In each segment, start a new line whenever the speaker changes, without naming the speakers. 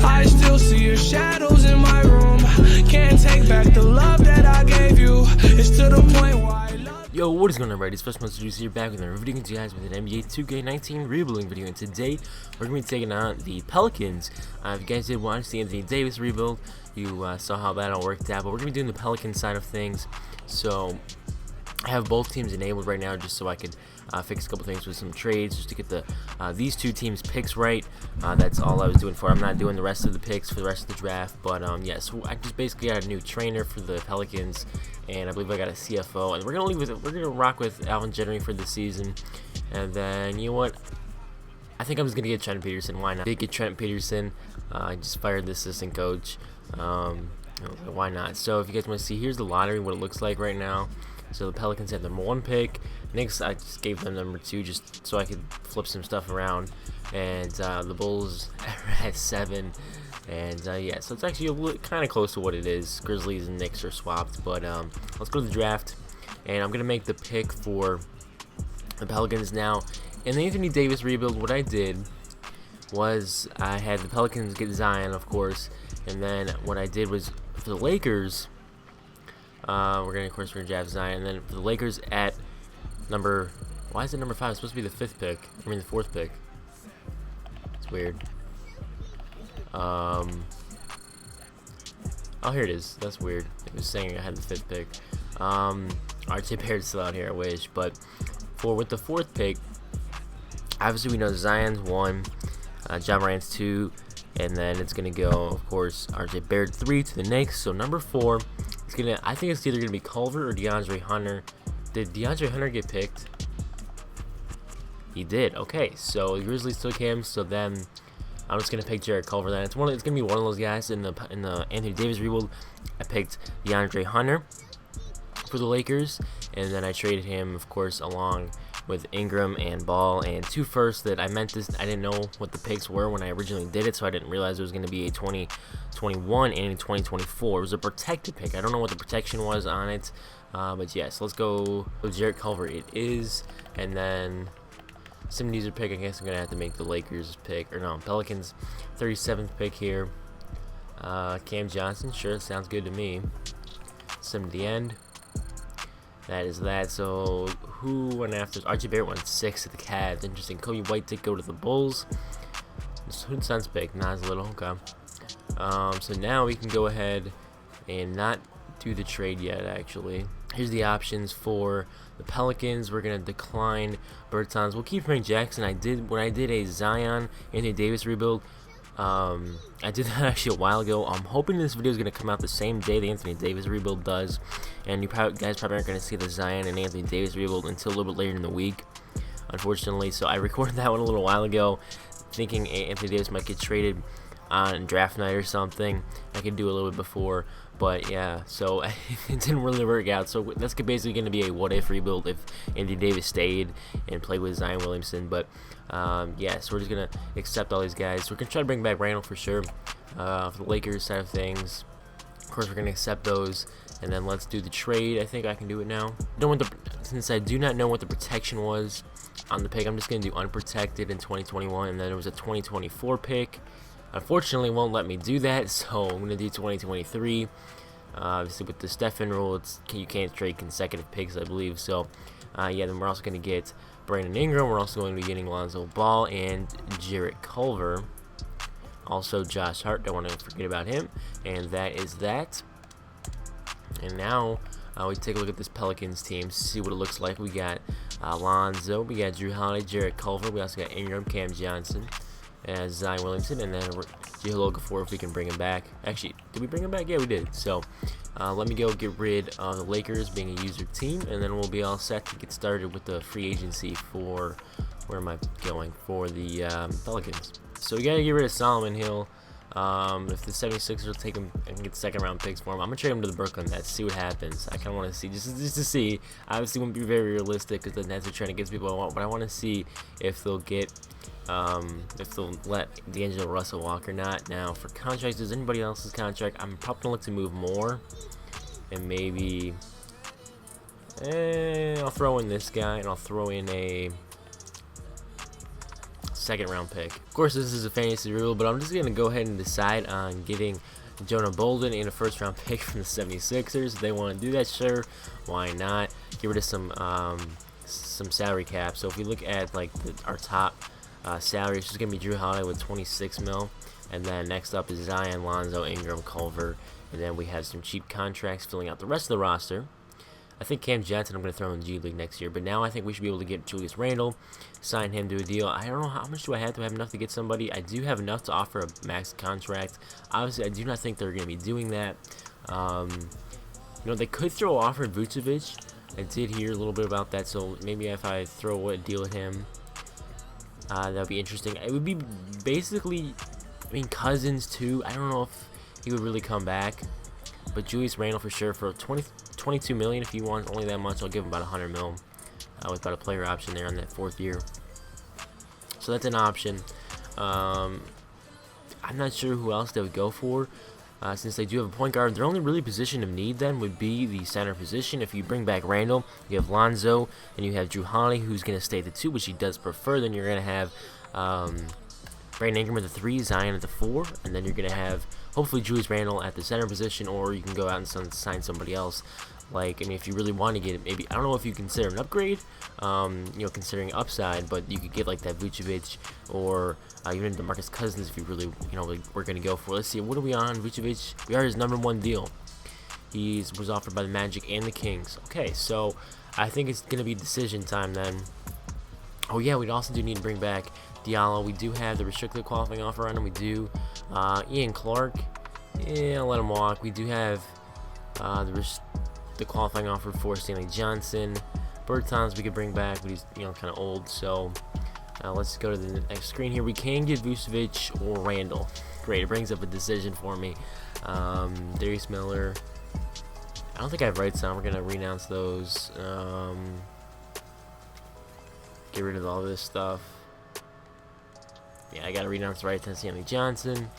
I still see your shadows in my room. Can't take back the love that I gave you. It's to the point where I love.
Yo, what is going on, everybody? It's FreshMode Studios here, back with another video to you guys with an NBA 2K19 rebuilding video. And today we're going to be taking on the Pelicans. If you guys did watch the Anthony Davis rebuild, you saw how that all worked out. But we're going to be doing the Pelican side of things. So I have both teams enabled right now just so I could fix a couple things with some trades just to get the these two teams picks right. That's all I was doing for. I'm not doing the rest of the picks for the rest of the draft, but yeah, so I just basically got a new trainer for the Pelicans, and I believe I got a CFO, and we're gonna leave with it. We're gonna rock with Alvin Gentry for the season, and then you know what? I think I'm just gonna get Trent Peterson. Why not? I did get Trent Peterson. I just fired the assistant coach. Why not? So if you guys want to see, here's the lottery, what it looks like right now. So the Pelicans had number 1 pick. Knicks, I just gave them number 2 just so I could flip some stuff around. And the Bulls had 7. And yeah, so it's actually kind of close to what it is. Grizzlies and Knicks are swapped. But let's go to the draft. And I'm going to make the pick for the Pelicans now. In the Anthony Davis rebuild, what I did was I had the Pelicans get Zion, of course. And then what I did was for the Lakers, we're gonna draft Zion. And then for the Lakers at number, why is it number 5? It's supposed to be the 5th pick. I mean the 4th pick. It's weird. Oh, here it is. That's weird. It was saying I had the 5th pick. RJ Barrett's still out here. I wish, but with the 4th pick, obviously we know Zion's 1, Ja Morant's 2, and then it's gonna go, of course, RJ Barrett 3 to the Knicks. So number 4. I think it's either gonna be Culver or DeAndre Hunter. Did DeAndre Hunter get picked? He did. Okay, so the Grizzlies took him. So then I'm just gonna pick Jarrett Culver. Then it's gonna be one of those guys in the Anthony Davis rebuild. I picked DeAndre Hunter for the Lakers, and then I traded him, of course, along with Ingram and Ball and 2 firsts that I didn't know what the picks were when I originally did it, so I didn't realize it was going to be a 2021 and a 2024. It was a protected pick. I don't know what the protection was on it, but yes, let's go with Jarrett Culver. It is, and then some user pick. I guess I'm going to have to make the Lakers pick, or no, Pelicans 37th pick here. Cam Johnson, sure, sounds good to me. Some to the end. That is that. So who went after? RJ Barrett went 6 at the Cavs. Interesting. Kobe White did go to the Bulls. Who's Suns pick? Nas Little. Okay. So now we can go ahead and not do the trade yet. Actually, here's the options for the Pelicans. We're gonna decline Bertans. We'll keep Frank Jackson. When I did a Zion Anthony Davis rebuild. I did that actually a while ago. I'm hoping this video is going to come out the same day the Anthony Davis rebuild does, and you guys probably aren't going to see the Zion and Anthony Davis rebuild until a little bit later in the week, unfortunately. So I recorded that one a little while ago, thinking Anthony Davis might get traded on draft night or something. I could do a little bit before, but yeah, so it didn't really work out. So that's basically going to be a what-if rebuild if Anthony Davis stayed and played with Zion Williamson. But yeah, so we're just going to accept all these guys. So we're going to try to bring back Randall for sure for the Lakers side of things. Of course, we're going to accept those, and then let's do the trade. I think I can do it now. Since I do not know what the protection was on the pick, I'm just going to do unprotected in 2021, and then there was a 2024 pick. Unfortunately, it won't let me do that, so I'm going to do 2023. Obviously, with the Stephen rule, you can't trade consecutive picks, I believe. So, yeah, then we're also going to get Brandon Ingram. We're also going to be getting Lonzo Ball and Jarrett Culver. Also, Josh Hart. Don't want to forget about him. And that is that. And now, we take a look at this Pelicans team, see what it looks like. We got Lonzo. We got Drew Holiday, Jarrett Culver. We also got Ingram, Cam Johnson, as Zion Williamson, and then Jiedel Okafor if we can bring him back. Actually, did we bring him back? Yeah, we did. So let me go get rid of the Lakers being a user team, and then we'll be all set to get started with the free agency for, where am I going, for the Pelicans. So we got to get rid of Solomon Hill. If the 76ers will take him and get 2nd round picks for him, I'm going to trade him to the Brooklyn Nets, see what happens. I kind of want to see, just to see. Obviously, it won't be very realistic because the Nets are trying to get people I want, but I want to see if they'll get if they'll let D'Angelo Russell walk or not. Now, for contracts, does anybody else's contract? I'm probably going to look to move more. And maybe I'll throw in this guy, and I'll throw in a second round pick. Of course, this is a fantasy rule, but I'm just going to go ahead and decide on getting Jonah Bolden and a first round pick from the 76ers. If they want to do that, sure, why not? Get rid of some salary cap. So if we look at like our top salary, it's just going to be Drew Holiday with 26 mil. And then next up is Zion, Lonzo, Ingram, Culver. And then we have some cheap contracts filling out the rest of the roster. I think Cam Johnson I'm going to throw in the G League next year. But now I think we should be able to get Julius Randle, sign him to a deal. I don't know how much do I have to have enough to get somebody. I do have enough to offer a max contract. Obviously, I do not think they're going to be doing that. They could throw offer Vucevic. I did hear a little bit about that. So maybe if I throw a deal at him, that would be interesting. It would be basically... Cousins too. I don't know if he would really come back, but Julius Randle for sure for 22 million. If he wants only that much, I'll give him about 100 mil with about a player option there on that 4th year. So that's an option. I'm not sure who else they would go for, since they do have a point guard. Their only really position of need then would be the center position. If you bring back Randle, you have Lonzo, and you have Drew Holiday, who's going to stay the 2, which he does prefer. Then you're going to have Brandon Ingram at the 3, Zion at the 4, and then you're going to have hopefully Julius Randle at the center position, or you can go out and sign somebody else. If you really want to get it, maybe, I don't know if you consider an upgrade, considering upside, but you could get like that Vucevic or even DeMarcus Cousins if you really, we're going to go for. Let's see, what are we on Vucevic? We are his #1 deal. He was offered by the Magic and the Kings. Okay, so I think it's going to be decision time then. Oh yeah, we also do need to bring back Diallo. We do have the restricted qualifying offer on him. We do Ian Clark. Yeah, I'll let him walk. We do have the qualifying offer for Stanley Johnson. Bertans we could bring back, but he's kind of old. So let's go to the next screen here. We can get Vucevic or Randall. Great, it brings up a decision for me. Darius Miller. I don't think I have rights on. We're gonna renounce those. Get rid of all this stuff. Yeah, I gotta renounce rights on Stanley Johnson.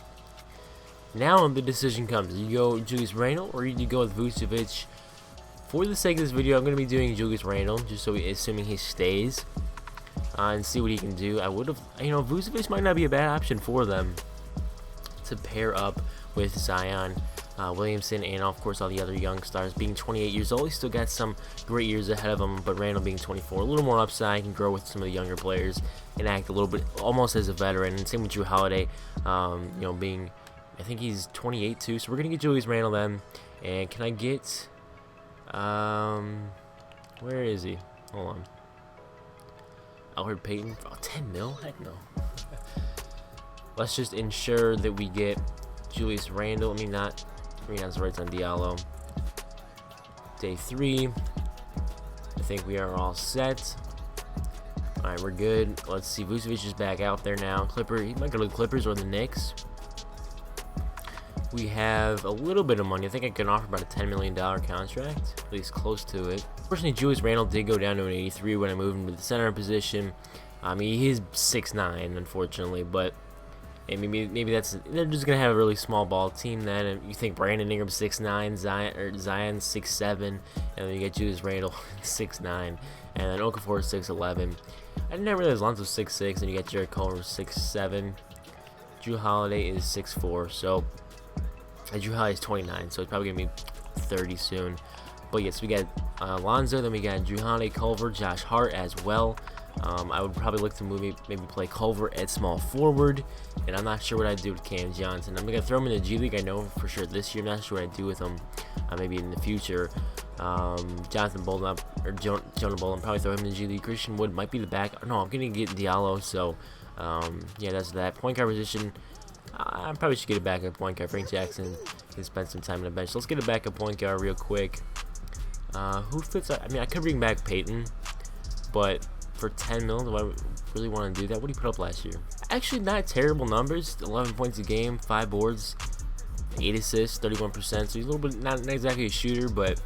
Now the decision comes. You go Julius Randle or you go with Vucevic. For the sake of this video, I'm gonna be doing Julius Randle, just so assuming he stays, and see what he can do. I would have, Vucevic might not be a bad option for them to pair up with Zion, Williamson, and of course all the other young stars. Being 28 years old, he's still got some great years ahead of him, but Randle being 24, a little more upside, can grow with some of the younger players and act a little bit almost as a veteran. And same with Drew Holiday, being, I think he's 28 too. So we're gonna get Julius Randle then. And can I get, where is he? Hold on. Alfred Payton, 10 mil? Heck no. Let's just ensure that we get Julius Randle. Not renounce rights on Diallo. Day 3. I think we are all set. Alright, we're good. Let's see. Vucevic is back out there now. He might go to the Clippers or the Knicks. We have a little bit of money. I think I can offer about a $10 million contract, at least close to it. Unfortunately, Julius Randle did go down to an 83 when I moved him to the center position. He is 6'9", unfortunately, but maybe they're just gonna have a really small ball team then. And you think Brandon Ingram 6'9", Zion 6'7", and then you get Julius Randle 6'9", and then Okafor 6'11". I didn't realize Lonzo's 6'6", and you get Jared Culver 6'7". Drew Holiday is 6'4", so Drew Holiday is 29, so it's probably gonna be 30 soon. But yes, we got Lonzo, then we got Drew Holiday, Culver, Josh Hart as well. I would probably look to maybe play Culver at small forward, and I'm not sure what I'd do with Cam Johnson. I'm gonna throw him in the G League. I know for sure this year. I'm not sure what I'd do with him. Maybe in the future. Jonathan Bolden Jonah Bolden, probably throw him in the G League. Christian Wood might be the back. No, I'm gonna get Diallo. So yeah, that's that. Point guard position. I probably should get a backup point guard. Frank Jackson can spend some time on the bench. So let's get a backup point guard real quick. Who fits? I could bring back Peyton, but for 10 mil, do I really want to do that? What did he put up last year? Actually, not terrible numbers. 11 points a game, 5 boards, 8 assists, 31%. So he's a little bit not exactly a shooter, but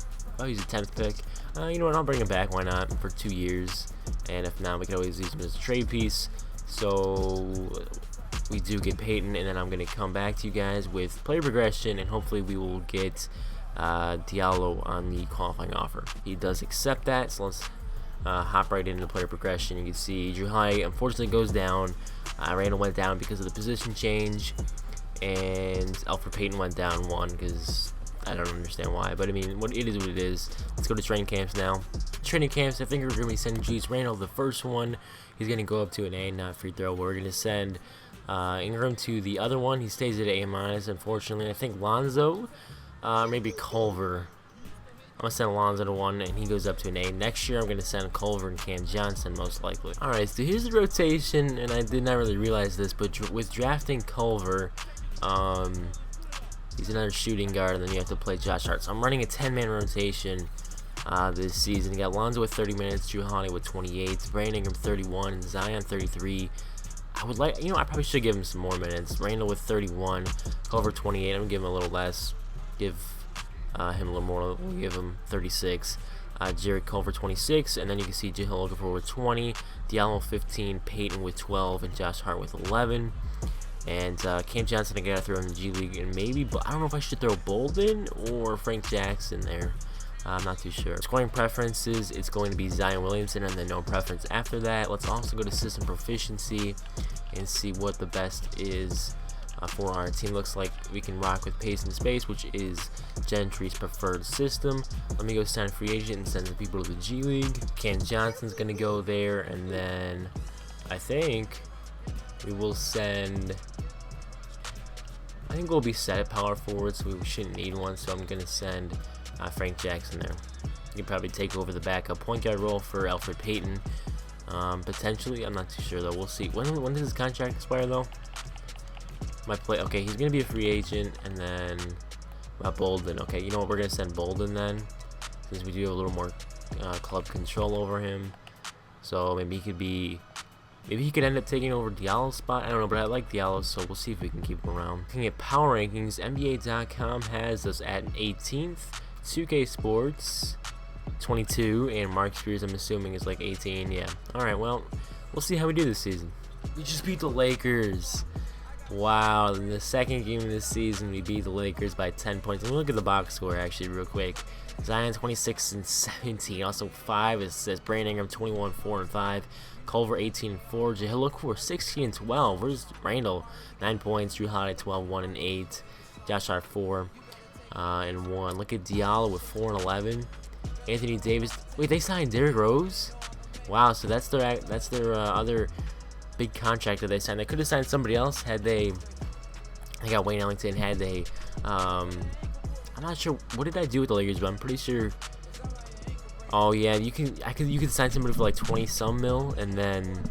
he's a 10th pick. You know what? I'll bring him back. Why not? For 2 years, and if not, we can always use him as a trade piece. So we do get Peyton, and then I'm going to come back to you guys with player progression, and hopefully we will get Diallo on the qualifying offer. He does accept that, so let's hop right into player progression. You can see Drew Holiday unfortunately goes down. Randall went down because of the position change, and Elfrid Payton went down 1 because I don't understand why. But I mean, it is what it is. Let's go to training camps now. Training camps, I think we're going to be sending Julius Randle, the first one. He's going to go up to an A, not free throw. We're going to send Ingram to the other one. He stays at A-, unfortunately. I think Lonzo, maybe Culver. I'm going to send Lonzo to 1, and he goes up to an A. Next year, I'm going to send Culver and Cam Johnson, most likely. Alright, so here's the rotation, and I did not really realize this, but with drafting Culver, he's another shooting guard, and then you have to play Josh Hart. So I'm running a 10-man rotation this season. You got Lonzo with 30 minutes, Drew Holiday with 28, Brandon Ingram 31, and Zion 33. I would like, I probably should give him some more minutes. Randall with 31, Culver 28. I'm gonna give him a little less. Give him a little more. We'll give him 36. Jared Culver 26, and then you can see Jiedel Okafor with 20, Diallo 15, Payton with 12, and Josh Hart with 11. And Cam Johnson, I gotta throw in the G League, and maybe, but I don't know if I should throw Bolden or Frank Jackson there. I'm not too sure. Scoring preferences, it's going to be Zion Williamson, and then no preference after that. Let's also go to system proficiency and see what the best is for our team. Looks like we can rock with pace and space, which is Gentry's preferred system. Let me go sign a free agent and send the people to the G League. Cam Johnson's gonna go there, and then I think we will send. I think we'll be set at power forward, so we shouldn't need one. So I'm gonna send Frank Jackson there. He can probably take over the backup point guard role for Elfrid Payton. Potentially, I'm not too sure though. We'll see. When does his contract expire though? Okay, he's gonna be a free agent, and then Bolden. Okay, you know what? We're gonna send Bolden then, since we do have a little more club control over him. So maybe he could end up taking over Diallo's spot. I don't know, but I like Diallo, so we'll see if we can keep him around. Looking at power rankings, NBA.com has us at 18th, 2K Sports 22, and Mark Spears, I'm assuming, is like 18. Yeah. All right. Well, we'll see how we do this season. We just beat the Lakers. Wow. In the second game of this season, we beat the Lakers by 10 points. Let me look at the box score actually real quick. Zion 26 and 17, also 5 assists. Brandon Ingram 21, 4 and 5. Culver 18 and 4. Jiedel Okafor 16 and 12. Where's Randall? 9 points. Drew Holiday 12, 1 and 8. Josh Hart 4 and 1. Look at Diallo with 4 and 11. Anthony Davis. Wait, they signed Derrick Rose? Wow, so that's their other big contract that they signed. They could have signed somebody else had they got Wayne Ellington. Had they I'm not sure what did I do with the Lakers, but I'm pretty sure. Oh yeah, you can sign somebody for like 20 some mil, and then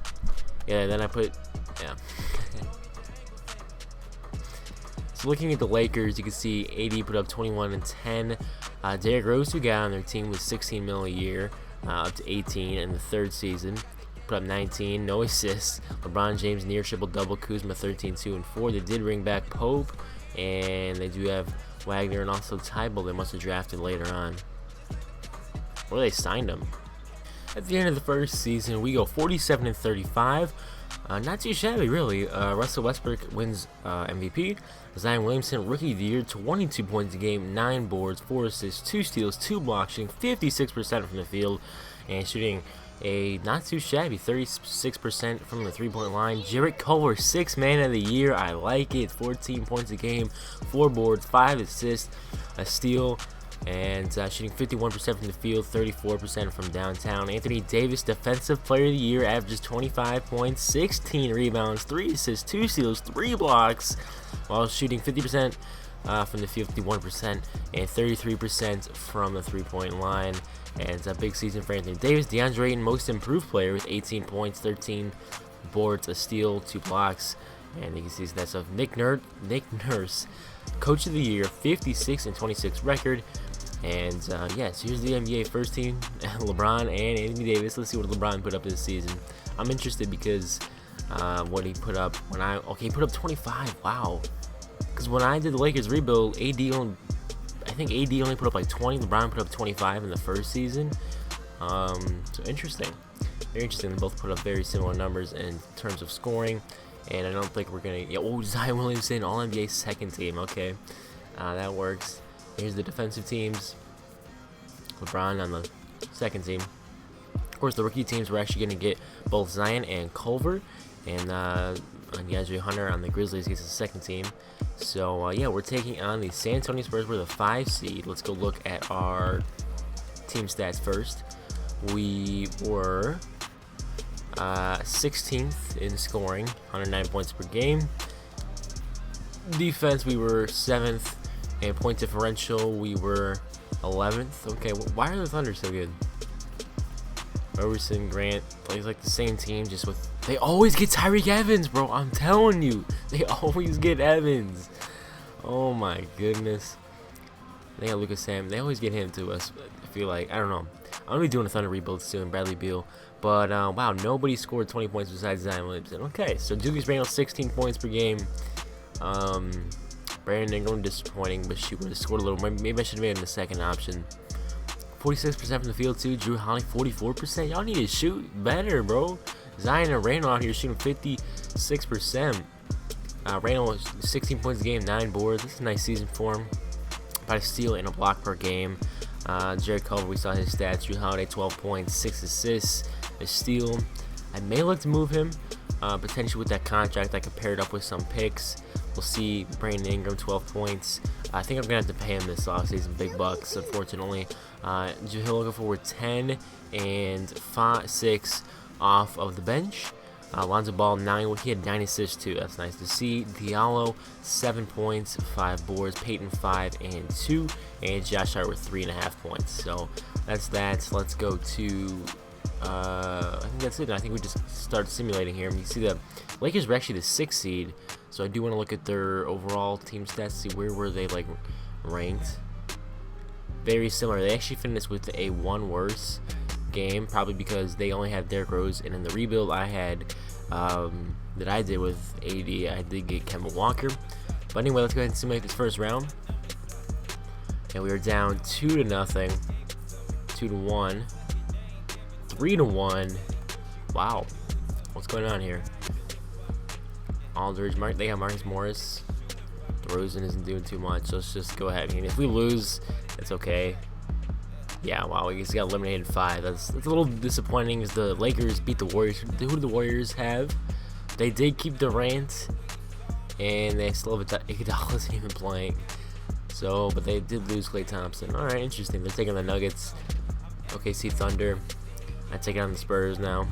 I put So looking at the Lakers, you can see AD put up 21 and 10. Derrick Rose, who got on their team, was 16 mil a year, up to 18 in the third season. Put up 19, no assists. LeBron James near triple-double. Kuzma 13, 2 and 4. They did bring back Pope, and they do have Wagner and also Tybalt. They must have drafted later on. Or they signed him. At the end of the first season, we go 47 and 35. Not too shabby, really. Russell Westbrook wins MVP. Zion Williamson, Rookie of the Year, 22 points a game, 9 boards, 4 assists, 2 steals, 2 blocks, shooting 56% from the field, and shooting a not too shabby 36% from the three-point line. Jared Culver, 6th Man of the Year. I like it. 14 points a game, 4 boards, 5 assists, a steal, and shooting 51% from the field, 34% from downtown. Anthony Davis, Defensive Player of the Year, averages 25 points, 16 rebounds, 3 assists, 2 steals, 3 blocks, while shooting 50% from the field, 51%, and 33% from the three-point line. And it's a big season for Anthony Davis. DeAndre Ayton, Most Improved Player, with 18 points, 13 boards, a steal, 2 blocks. And you can see that stuff. Nick Nurse, Coach of the Year, 56 and 26 record. And yes, here's the NBA first team: LeBron and Anthony Davis. Let's see what LeBron put up this season. I'm interested because what he put up he put up 25. Wow. Because when I did the Lakers rebuild, I think AD only put up like 20. LeBron put up 25 in the first season. So interesting. Very interesting. They both put up very similar numbers in terms of scoring. And I don't think we're going to... Zion Williamson, All-NBA second team. Okay. That works. Here's the defensive teams. LeBron on the second team. Of course, the rookie teams we're actually going to get both Zion and Culver, and DeAndre Hunter on the Grizzlies gets the second team. So yeah, we're taking on the San Antonio Spurs. We're the 5 seed. Let's go look at our team stats first. We were 16th in scoring, 109 points per game. Defense, we were 7th, and point differential, we were 11th. Okay, why are the Thunder so good? Roberson, Grant plays like the same team, just with they always get Tyreek Evans, bro. I'm telling you, they always get Evans. Oh my goodness. They got Lucas Sam. They always get him to us. I feel like, I don't know. I'm gonna be doing a Thunder rebuild soon, Bradley Beal. But wow, nobody scored 20 points besides Zion Williamson. Okay, so Doogie Randall 16 points per game. Brandon Ingram disappointing, but she would have scored a little. Maybe I should have made him the second option. 46% from the field too. Drew Holiday 44%. Y'all need to shoot better, bro. Zion and Randall out here shooting 56%. Randall 16 points a game, 9 boards. This is a nice season for him. About a steal and a block per game. Jared Culver, we saw his stats. Drew Holiday 12 points, 6 assists, a steal. I may look to move him, potentially with that contract. I could pair it up with some picks. We'll see. Brandon Ingram 12 points. I think I'm gonna have to pay him this offseason, big bucks, unfortunately. He'll go forward 10 and 6 off of the bench. Lonzo Ball 9. He had 9 assists too. That's nice to see. Diallo 7 points, 5 boards. Peyton 5 and 2, and Josh Hart with 3.5 points. So that's that. Let's go to. I think that's it. I think we just start simulating here. You see the Lakers were actually the 6th seed, so I do want to look at their overall team stats, see where were they like ranked. Very similar. They actually finished with a 1 worse game, probably because they only had Derrick Rose, and in the rebuild I had that I did with AD, I did get Kemba Walker. But anyway, let's go ahead and simulate this first round. And we are down 2-0, 2-1, 3-1. Wow, what's going on here? Aldridge, they got Marcus Morris. DeRozan isn't doing too much. Let's just go ahead. I mean, if we lose, it's okay. Yeah, wow, we just got eliminated 5. That's a little disappointing, as the Lakers beat the Warriors. Who do the Warriors have? They did keep Durant, and they still have Iguodala isn't even playing. So, but they did lose Klay Thompson. All right, interesting. They're taking the Nuggets. OKC Thunder. I take it on the Spurs now.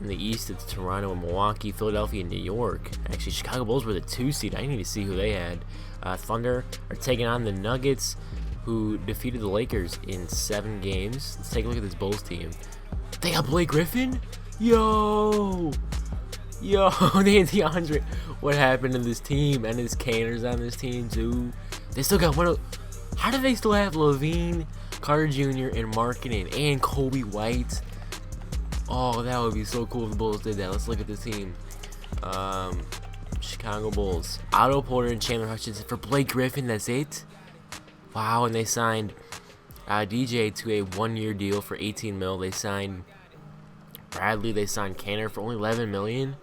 In the East, it's Toronto and Milwaukee, Philadelphia and New York. Actually, Chicago Bulls were the 2 seed. I need to see who they had. Thunder are taking on the Nuggets, who defeated the Lakers in 7 games. Let's take a look at this Bulls team. They got Blake Griffin? Yo, they had DeAndre. What happened to this team? And his Canners on this team too. They still got one. How do they still have Levine, Carter Jr., and Markkanen, and Kobe White? Oh, that would be so cool if the Bulls did that. Let's look at this team. Chicago Bulls. Otto Porter and Chandler Hutchinson for Blake Griffin. That's it. Wow, and they signed DJ to a 1-year deal for 18 mil. They signed Bradley. They signed Canner for only 11 million.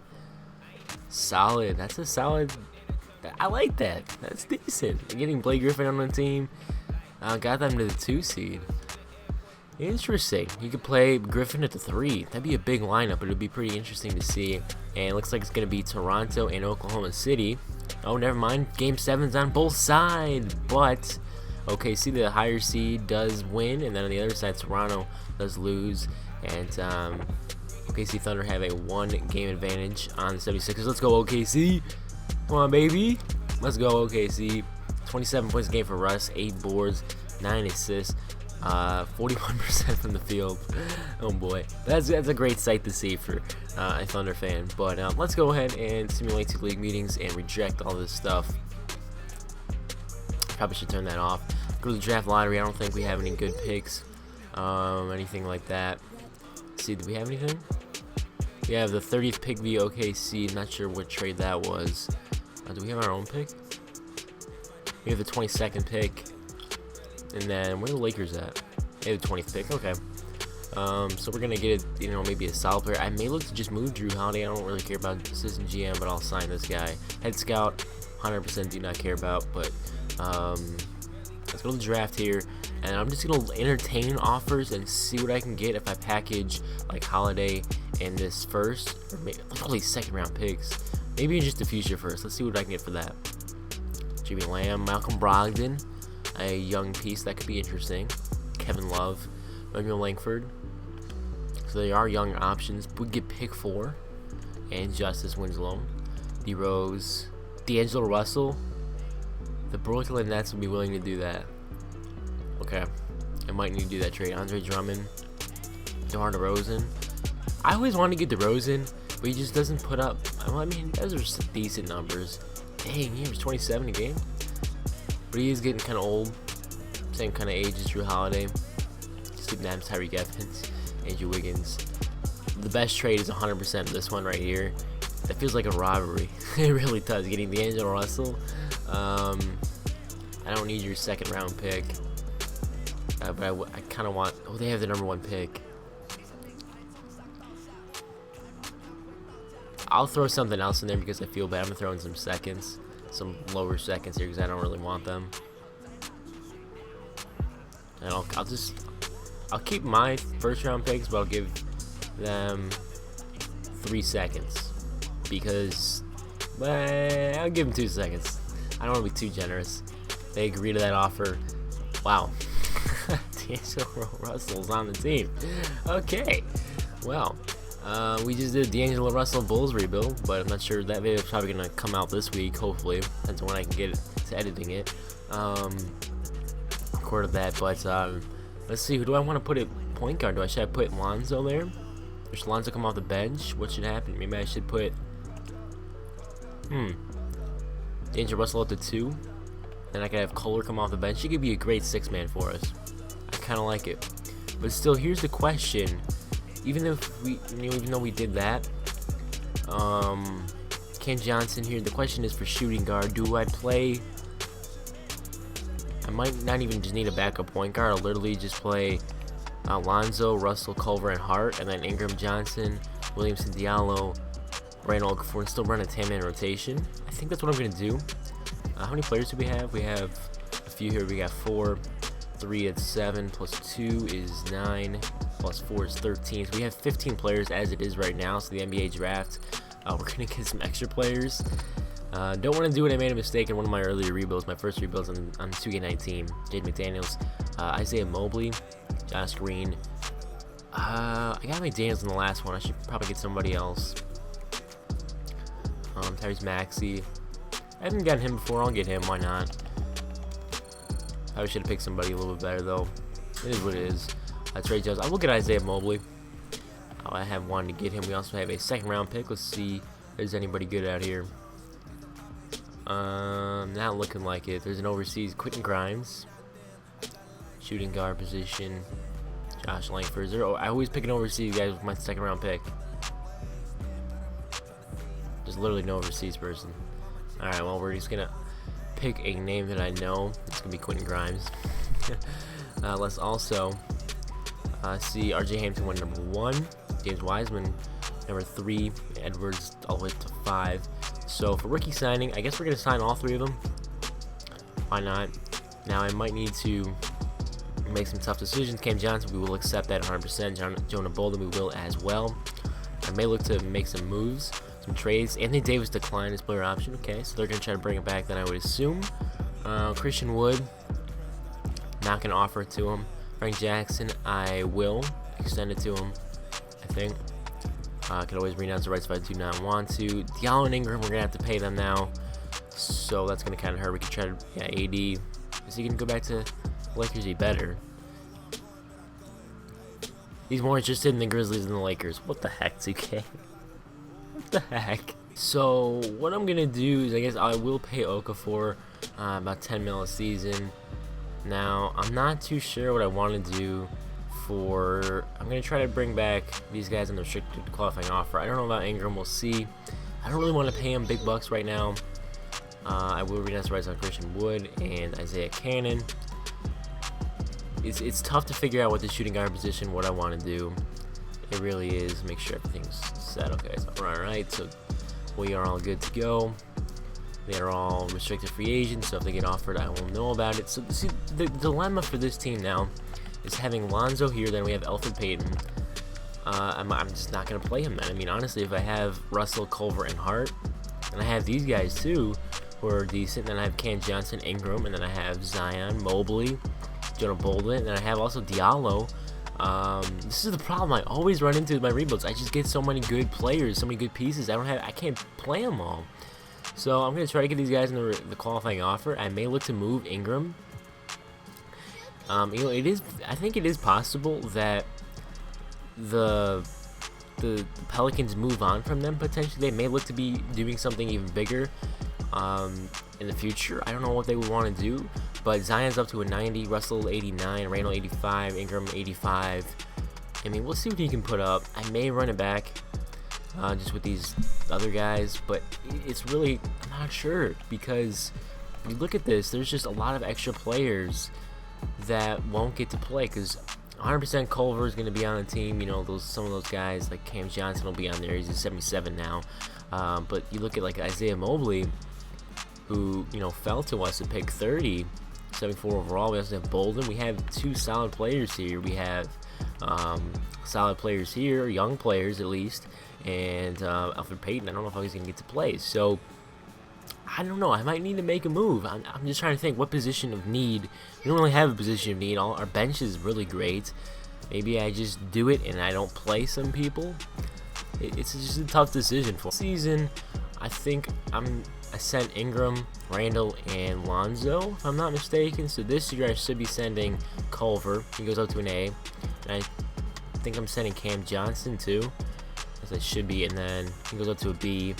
Solid. That's a solid. I like that. That's decent. Getting Blake Griffin on the team got them to the 2 seed. Interesting. You could play Griffin at the 3. That'd be a big lineup, but it'd be pretty interesting to see. And it looks like it's going to be Toronto and Oklahoma City. Oh, never mind. Game 7's on both sides. But OKC, the higher seed, does win. And then on the other side, Toronto does lose. And OKC Thunder have a 1-game advantage on the 76ers. Let's go, OKC. Come on, baby. Let's go, OKC. 27 points a game for Russ. 8 boards. 9 assists. 41% from the field. Oh boy, that's a great sight to see for a Thunder fan. But let's go ahead and simulate 2 league meetings and reject all this stuff. Probably should turn that off. Go to the draft lottery. I don't think we have any good picks, anything like that. Let's see, do we have anything? We have the 30th pick via OKC. Not sure what trade that was. Do we have our own pick? We have the 22nd pick. And then where are the Lakers at? They have the 20th pick. Okay. So we're gonna get it, maybe a solid player. I may look to just move Drew Holiday. I don't really care about assistant GM, but I'll sign this guy. Head scout, 100% do not care about. But let's go to the draft here. and I'm just gonna entertain offers and see what I can get if I package like Holiday and this first, or maybe look at all these second round picks. Maybe just the future first. Let's see what I can get for that. Jimmy Lamb, Malcolm Brogdon, a young piece that could be interesting. Kevin Love, Romeo Langford. So they are young options. We get pick 4 and Justice Winslow, D Rose, D'Angelo Russell. The Brooklyn Nets would be willing to do that. Okay, I might need to do that trade. Andre Drummond, DeMar DeRozan. I always wanted to get DeRozan, but he just doesn't put up. I mean, those are decent numbers. Dang, he was 27 a game. But he is getting kind of old. Same kind of age as Drew Holiday. Steve Adams, Tyreek Evans, Andrew Wiggins. The best trade is 100% this one right here. That feels like a robbery. It really does. Getting D'Angelo Russell. I don't need your second round pick. But I kind of want. Oh, they have the number 1 pick. I'll throw something else in there because I feel bad. I'm gonna throw in some seconds, some lower seconds here because I don't really want them. And I'll keep my first round picks, but I'll give them 3 seconds because I'll give them 2 seconds. I don't want to be too generous. They agree to that offer. Wow. D'Angelo Russell's on the team. Okay. Well, we just did D'Angelo Russell Bulls rebuild, but I'm not sure that video is probably going to come out this week, hopefully. Depends on when I can get to editing it. Recorded that, but let's see. Who do I want to put at point guard? Should I put Lonzo there? Or should Lonzo come off the bench? What should happen? Maybe I should put D'Angelo Russell at the 2. Then I could have Kohler come off the bench. He could be a great 6-man for us. I kind of like it. But still, here's the question. Even though we did that, Ken Johnson here. The question is for shooting guard. Do I play? I might not even just need a backup point guard. I'll literally just play Lonzo, Russell, Culver, and Hart, and then Ingram, Johnson, Williamson, Diallo, Randall, Okafor, and still run a 10-man rotation. I think that's what I'm gonna do. How many players do we have? We have a few here. We got 4. 3 is 7, plus 2 is 9, plus 4 is 13. So we have 15 players as it is right now. So the NBA draft, we're gonna get some extra players. Don't want to do it. I made a mistake in one of my earlier rebuilds. My first rebuilds on 2K19. Jade McDaniels, Isaiah Mobley, Josh Green. I got McDaniels in the last one. I should probably get somebody else. Tyrese Maxey. I haven't gotten him before. I'll get him. Why not? I should have picked somebody a little bit better, though. It is what it is. Trey Jones. I will get Isaiah Mobley. I have wanted to get him. We also have a 2nd round pick. Let's see if there's anybody good out here. Not looking like it. There's an overseas Quentin Grimes. Shooting guard position. Josh Langford. I always pick an overseas guys with my 2nd round pick. There's literally no overseas person. Alright, well, we're just going to pick a name that I know. It's gonna be Quentin Grimes. Let's also see RJ Hampton went number 1, James Wiseman number 3, Edwards all the way to 5. So for rookie signing, I guess we're gonna sign all 3 of them. Why not? Now I might need to make some tough decisions. Cam Johnson, we will accept that 100%. Jonah Bolden, we will as well. I may look to make some moves. Trades. Anthony Davis declined his player option. Okay, so they're gonna try to bring it back. Then I would assume Christian Wood, not gonna offer it to him. Frank Jackson, I will extend it to him. I think I could always renounce the rights if I do not want to. Diallo and Ingram, we're gonna have to pay them now, so that's gonna kind of hurt. We could try to AD. Is he gonna go back to Lakers? He better. He's more interested in the Grizzlies than the Lakers. What the heck, 2K? What the heck? So what I'm gonna do is I guess I will pay Okafor about 10 mil a season. Now I'm not too sure what I want to do for. I'm gonna try to bring back these guys on the restricted qualifying offer. I don't know about Ingram. We'll see. I don't really want to pay him big bucks right now. I will renounce rights on Christian Wood and Isaiah Cannon. It's tough to figure out what the shooting guard position, what I want to do. It really is. Make sure everything's set. Okay, so alright, so we are all good to go. They're all restricted free agents, so if they get offered, I won't know about it. So see, the dilemma for this team now is having Lonzo here, then we have Elfrid Payton. I'm just not going to play him then. I mean, honestly, if I have Russell, Culver, and Hart, and I have these guys too, who are decent, then I have Cam Johnson, Ingram, and then I have Zion, Mobley, Jonah Bolden, and then I have also Diallo. This is the problem I always run into with my rebuilds. I just get so many good players, so many good pieces. I can't play them all. So I'm going to try to get these guys in the qualifying offer. I may look to move Ingram. You know, I think it is possible that the Pelicans move on from them potentially. They may look to be doing something even bigger in the future. I don't know what they would want to do, but Zion's up to a 90, Russell 89, Randall 85, Ingram 85. I mean, we'll see what he can put up. I may run it back just with these other guys, but it's really, I'm not sure, because you look at this, there's just a lot of extra players that won't get to play, because 100% Culver is going to be on the team. You know, some of those guys like Cam Johnson will be on there. He's at 77 now. But you look at like Isaiah Mobley, who, you know, fell to us at pick 30, 74 overall. We also have Bolden. We have two solid players here. We have solid players here, young players at least, and Elfrid Payton. I don't know if he's going to get to play. So I don't know. I might need to make a move. I'm just trying to think what position of need. We don't really have a position of need. Our bench is really great. Maybe I just do it and I don't play some people. It's just a tough decision for season. I think I sent Ingram, Randall, and Lonzo, if I'm not mistaken. So this year I should be sending Culver. He goes up to an A. And I think I'm sending Cam Johnson too, as I should be. And then he goes up to a B.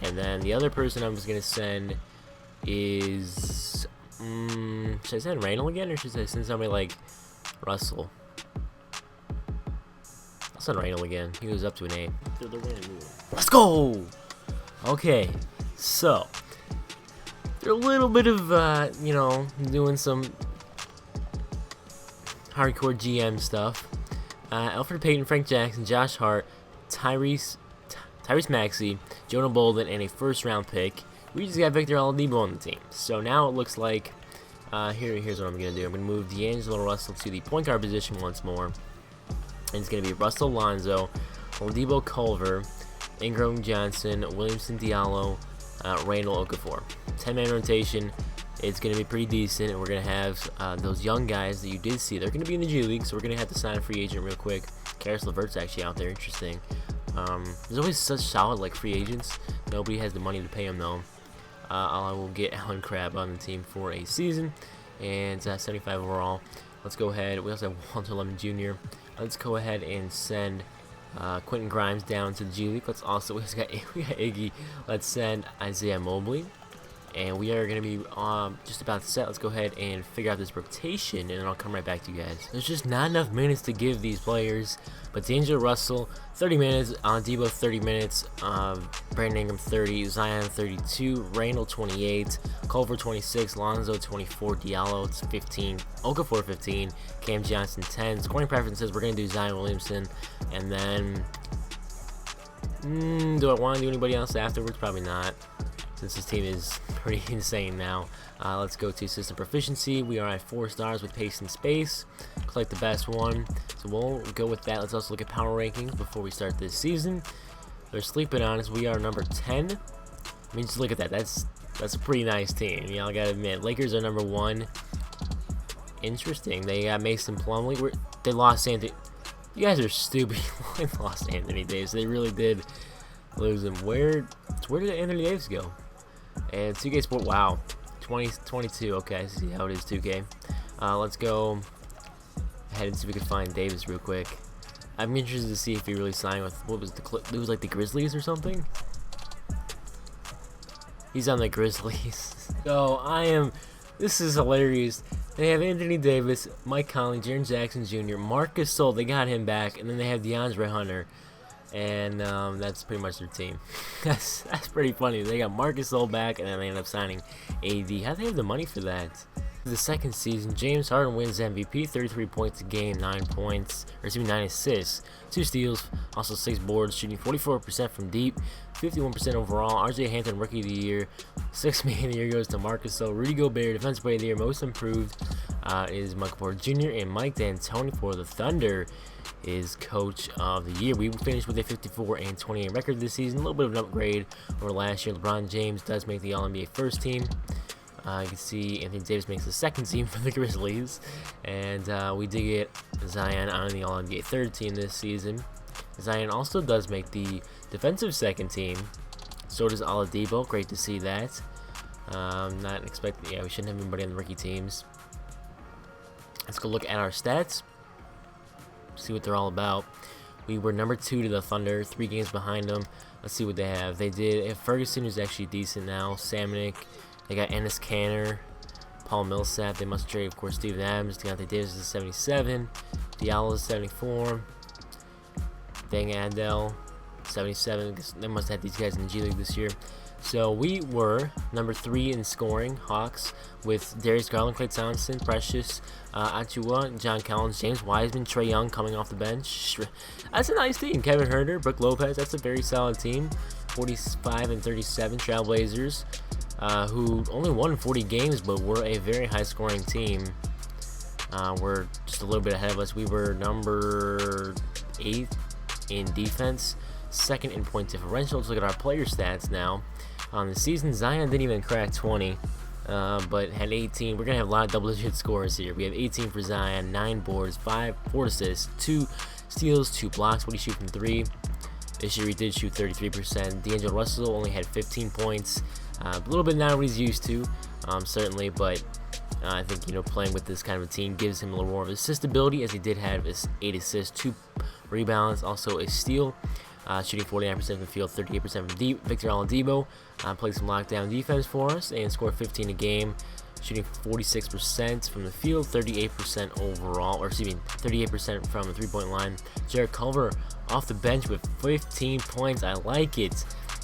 And then the other person I was going to send is, should I send Randall again, or should I send somebody like Russell? I'll send Randall again. He goes up to an A. Let's go! Okay, so they're a little bit of, you know, doing some hardcore GM stuff. Elfrid Payton, Frank Jackson, Josh Hart, Tyrese Maxey, Jonah Bolden, and a first-round pick. We just got Victor Oladipo on the team. So now it looks like, here's what I'm going to do. I'm going to move D'Angelo Russell to the point guard position once more. And it's going to be Russell Lonzo, Oladipo Culver, Ingram Johnson, Williamson Diallo, Randall Okafor. 10-man rotation. It's going to be pretty decent, and we're going to have those young guys that you did see. They're going to be in the G League, so we're going to have to sign a free agent real quick. Karis LeVert's actually out there. Interesting. There's always such solid like free agents. Nobody has the money to pay them though. I will get Alan Crabb on the team for a season, and 75 overall. Let's go ahead. We also have Walter Lemon Jr. Let's go ahead and send Quentin Grimes down to the G League. Let's also we got Iggy. Let's send Isaiah Mobley, and we are going to be just about set. Let's go ahead and figure out this rotation, and then I'll come right back to you guys. There's just not enough minutes to give these players, but D'Angelo Russell 30 minutes, Debo 30 minutes, Brandon Ingram 30, Zion 32, Randall 28, Culver 26, Lonzo 24, Diallo 15, Okafor 15, Cam Johnson 10. Scoring preferences, we're going to do Zion Williamson, and then do I want to do anybody else afterwards? Probably not, since this team is pretty insane now. Let's go to system proficiency. We are at 4 stars with pace and space. Looks like the best one, so we'll go with that. Let's also look at power rankings before we start this season. They're sleeping on us. We are number 10. I mean, just look at that. That's a pretty nice team. You know, I gotta admit. Lakers are number 1. Interesting. They got Mason Plumlee. They lost Anthony. You guys are stupid. They lost Anthony Davis. They really did lose him. Where did Anthony Davis go? And 2K Sport, wow, 22. Okay, I see how it is. 2K. Let's go ahead and see if we can find Davis real quick. I'm interested to see if he really signed with it was like the Grizzlies or something. He's on the Grizzlies. So this is hilarious. They have Anthony Davis, Mike Conley, Jaren Jackson Jr., Marcus Gasol. They got him back, and then they have DeAndre Hunter. And that's pretty much their team. that's pretty funny. They got Marcus Gasol back, and then they end up signing AD. How do they have the money for that? The second season, James Harden wins MVP, 33 points a game, 9 assists, 2 steals, also 6 boards, shooting 44% from deep, 51% overall. RJ Hampton, Rookie of the Year, Sixth man of the year goes to Marcus. So Rudy Gobert, defensive player of the year, most improved is Michael Porter Jr. and Mike D'Antoni for the Thunder is coach of the year. We finished with a 54-28 record this season, a little bit of an upgrade over last year. LeBron James does make the All-NBA first team. You can see Anthony Davis makes the second team for the Grizzlies, and we did get Zion on the All-NBA third team this season. Zion also does make the defensive second team. So does Oladipo. Great to see that. Not expecting. Yeah, we shouldn't have anybody on the rookie teams. Let's go look at our stats. See what they're all about. We were number 2 to the Thunder, 3 games behind them. Let's see what they have. They did. Ferguson is actually decent now. Samanic. They got Ennis Canner, Paul Millsap. They must trade, of course, Steven Adams. Deontay Davis is 77. Diallo is 74. Deng Adel, 77. They must have these guys in the G League this year. So we were number 3 in scoring, Hawks, with Darius Garland, Klay Thompson, Precious, Achua, John Collins, James Wiseman, Trae Young coming off the bench. That's a nice team. Kevin Huerter, Brook Lopez. That's a very solid team. 45-37 Trailblazers. Who only won 40 games, but were a very high-scoring team. We're just a little bit ahead of us. We were number 8 in defense, 2nd in point differential. Let's look at our player stats now. On the season, Zion didn't even crack 20, but had 18. We're going to have a lot of double-digit scores here. We have 18 for Zion, 9 boards, 4 assists, 2 steals, 2 blocks. What do you shoot from 3? This year he did shoot 33%. D'Angelo Russell only had 15 points. A little bit not what he's used to, certainly, but I think, playing with this kind of a team gives him a little more of assist ability, as he did have 8 assists, 2 rebounds, also a steal, shooting 49% from the field, 38% from deep. Victor Oladipo played some lockdown defense for us and scored 15 a game, shooting 46% from the field, 38% overall, or excuse me, 38% from the three-point line. Jarrett Culver off the bench with 15 points. I like it.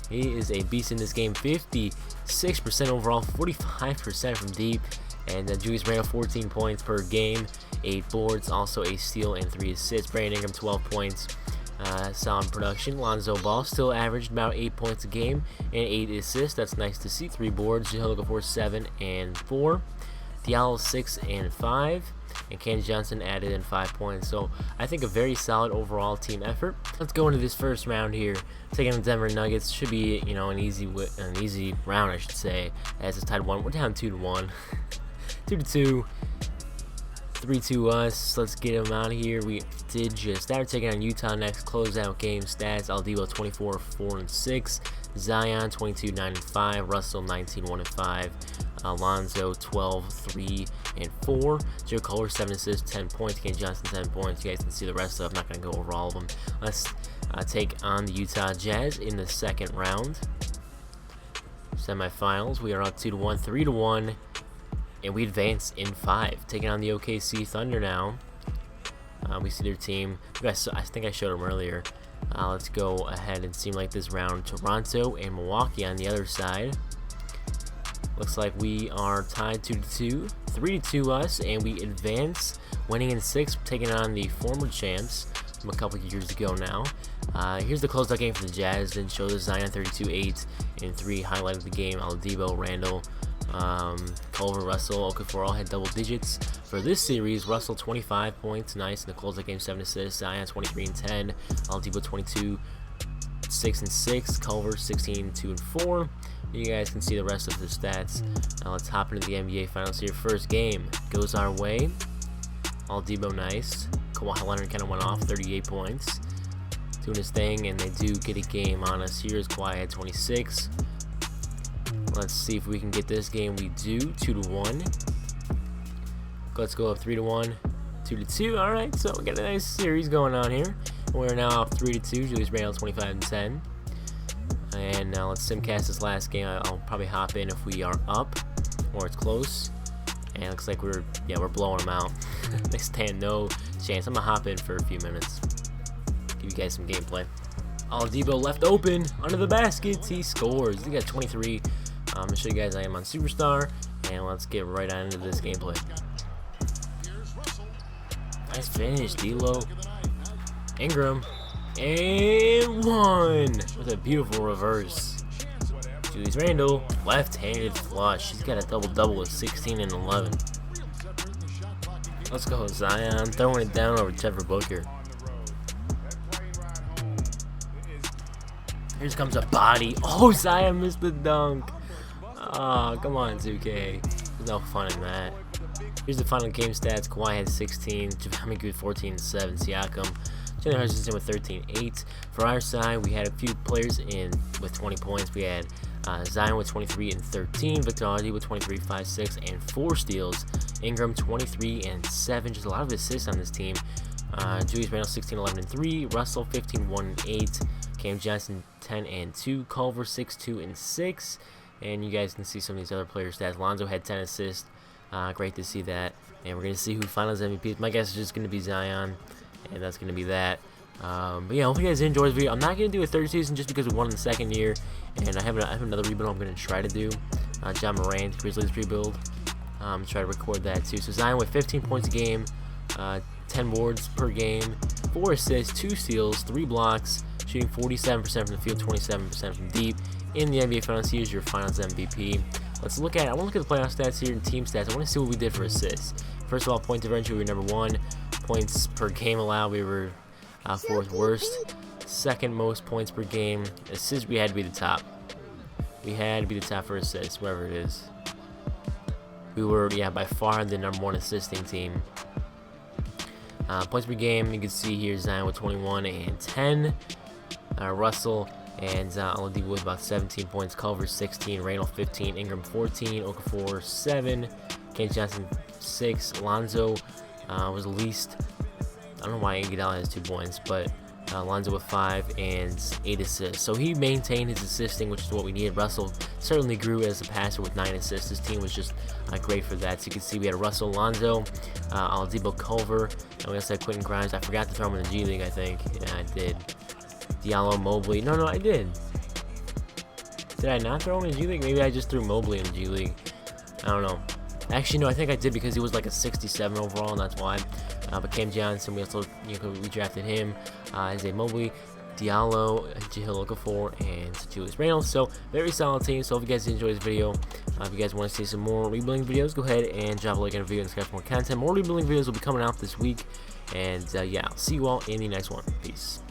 He is a beast in this game. 56% overall, 45% from deep, and Julius Randle 14 points per game, 8 boards, also a steal and 3 assists. Brandon Ingram 12 points, solid production. Lonzo Ball still averaged about 8 points a game and 8 assists. That's nice to see. 3 boards. Jahlil Okafor 7 and 4. Diallo 6 and 5. And Ken Johnson added in 5 points. So I think a very solid overall team effort. Let's go into this first round here. Taking on the Denver Nuggets. Should be, an easy round, I should say, as it's tied 1. We're down 2-1. 2-2. 3-2 us. Let's get them out of here. We did just start taking on Utah next. Closeout game stats. Oladipo 24, 4 and 6. Zion 22, 9 and 5. Russell 19, 1 and 5. Alonzo 12, 3 and 4. Joe Culver 7 assists, 10 points. Ken Johnson 10 points. You guys can see the rest of them. I'm not going to go over all of them. Let's take on the Utah Jazz in the second round. Semifinals. We are up 2-1, 3-1, and we advance in 5. Taking on the OKC Thunder now. We see their team. I think I showed them earlier. Let's go ahead and seem like this round. Toronto and Milwaukee on the other side. Looks like we are tied 2-2, 3-2 us, and we advance, winning in 6, taking on the former champs from a couple years ago now. Here's the closeout game for the Jazz. Then show the Zion 32, 8 and 3 highlighted the game. Oladipo, Randall, Culver, Russell, Okafor all had double digits. For this series, Russell 25 points, nice. In the closeout game, 7 assists. Zion 23 and 10. Oladipo 22, 6 and 6. Culver 16, 2 and 4. You guys can see the rest of the stats. Now let's hop into the NBA Finals here. First game goes our way. Oladipo nice. Kawhi Leonard kind of went off, 38 points. Doing his thing, and they do get a game on us here as Kawhi had 26. Let's see if we can get this game. We do, 2-1. Let's go up 3-1, 2-2. All right, so we got a nice series going on here. We're now up 3-2. Julius Randle 25 and 10. And now let's simcast this last game. I'll probably hop in if we are up or it's close. And it looks like we're blowing them out. They stand no chance. I'm gonna hop in for a few minutes. Give you guys some gameplay. Oladipo left open under the baskets. He scores. He got 23. I'm gonna show you guys I am on Superstar, and let's get right on into this gameplay. Nice finish, D'Lo. Ingram. And 1 with a beautiful reverse. Julius Randle, left-handed flush. She's got a double-double with 16 and 11. Let's go, Zion, throwing it down over Trevor Booker. Here comes a body. Oh, Zion missed the dunk. Oh, come on, 2K. There's no fun in that. Here's the final game stats. Kawhi had 16. Javami with 14 and 7. Siakam. Jalen Hutchinson with 13-8. For our side, we had a few players in with 20 points. We had Zion with 23 and 13. Victor Oladipo with 23, 5, 6, and 4 steals. Ingram 23 and 7. Just a lot of assists on this team. Julius Randle 16, 11, and 3. Russell 15, 1, and 8. Cam Johnson 10 and 2. Culver 6, 2, and 6. And you guys can see some of these other players' stats. Lonzo had 10 assists. Great to see that. And we're going to see who finals MVP. My guess is just going to be Zion. And that's going to be that. But yeah, hopefully you guys enjoyed this video. I'm not going to do a third season just because we won in the second year. And I have another rebuild I'm going to try to do. John Morant, Grizzlies rebuild. Try to record that too. So Zion with 15 points a game. 10 boards per game. 4 assists, 2 steals, 3 blocks. Shooting 47% from the field, 27% from deep. In the NBA Finals, he is your Finals MVP. Let's look at it. I want to look at the playoff stats here and team stats. I want to see what we did for assists. First of all, point differential, we were number 1. Points per game allowed, we were 4th worst. Second most points per game. Assists, we had to be the top. We had to be the top for assists, wherever it is. We were, yeah, by far the number 1 assisting team. Points per game, you can see here Zion with 21 and 10. Russell and Oladipo with about 17 points. Culver 16, Randall 15, Ingram 14, Okafor 7, Cam Johnson 6. Lonzo was the least. I don't know why Iguodala has 2 points, but Lonzo with 5 and 8 assists. So he maintained his assisting, which is what we needed. Russell certainly grew as a passer with 9 assists. His team was just great for that. So you can see we had Russell, Lonzo, Oladipo, Culver, and we also had Quentin Grimes. I forgot to throw him in the G League, I think. Yeah, I did. Diallo, Mobley. No, I did. Did I not throw him in the G League? Maybe I just threw Mobley in the G League. I don't know. Actually, no, I think I did because he was like a 67 overall, and that's why. But Cam Johnson, we also we drafted him. Isaiah Mobley, Diallo, Jiedel, Okafor, and Julius Randle. So very solid team. So if you guys enjoyed this video, if you guys want to see some more rebuilding videos, go ahead and drop a like on the video and subscribe for more content. More rebuilding videos will be coming out this week. And yeah, I'll see you all in the next one. Peace.